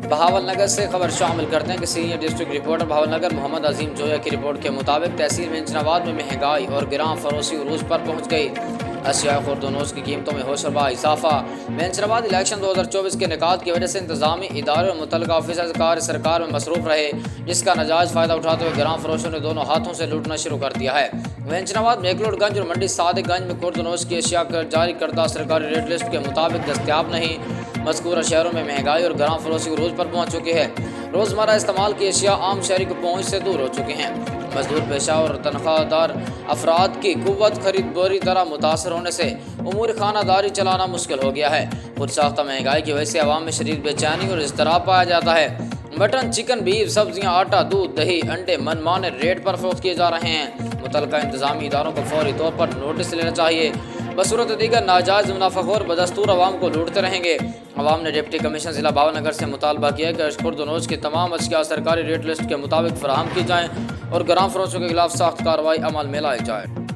बहावलनगर से खबर शामिल करते हैं कि senior district reporter Bahawalnagar Mohammad Azeem Zoya की रिपोर्ट के मुताबिक तहसील वेंचनाबाद में महंगाई और गिरां फरोशी उरूज पर पहुंच गई। अशिया खुर्दनोश की कीमतों में होशरबा इजाफा। वेंचनाबाद इलेक्शन 2024 के निकात की वजह से इंतजामी इदारे और मुतल्लिका ऑफिसर सरकार में मसरूफ रहे, जिसका नाजायज फ़ायदा उठाते हुए गिरां फरोशों ने दोनों हाथों से लूटना शुरू कर दिया है। वेंचनाबाद मेकलोडगंज और मंडी सादिकगंज में खुर्दनोश की अशिया जारी करदा सरकारी रेट लिस्ट के मुताबिक दस्तियाब नहीं। मज़कूरा शहरों में महंगाई और गिरां फरोशी उरूज पर पहुँच चुकी है। रोज़मर्रा इस्तेमाल की अशिया आम शहरी की पहुँच से दूर हो चुकी हैं। मजदूर पेशा और तनख्वाहदार अफराद की कुव्वत खरीद बुरी तरह मुतासर होने से उमूर खानादारी चलाना मुश्किल हो गया है। खुद साख्ता महंगाई की वजह से आवाम में शदीद बेचैनी और इज़्तिराब पाया जाता है। मटन, चिकन, बीफ, सब्जियां, आटा, दूध, दही, अंडे मनमाने रेट पर फरोख्त किए जा रहे हैं। मुतल्लिका इंतजामी इदारों को फौरी तौर पर नोटिस लेना चाहिए। बसूरत दीगर नाजायज़ मुनाफाखोर बदस्तूर आवाम को लूटते रहेंगे। आवाम ने डिप्टी कमिश्नर जिला बहावलनगर से मुतालबा किया कि खुर्दनोश की तमाम अशिया सरकारी रेट लिस्ट के मुताबिक फराहम की जाएँ और गिरां फरोशों के खिलाफ सख्त कार्रवाई अमल में लाई जाए।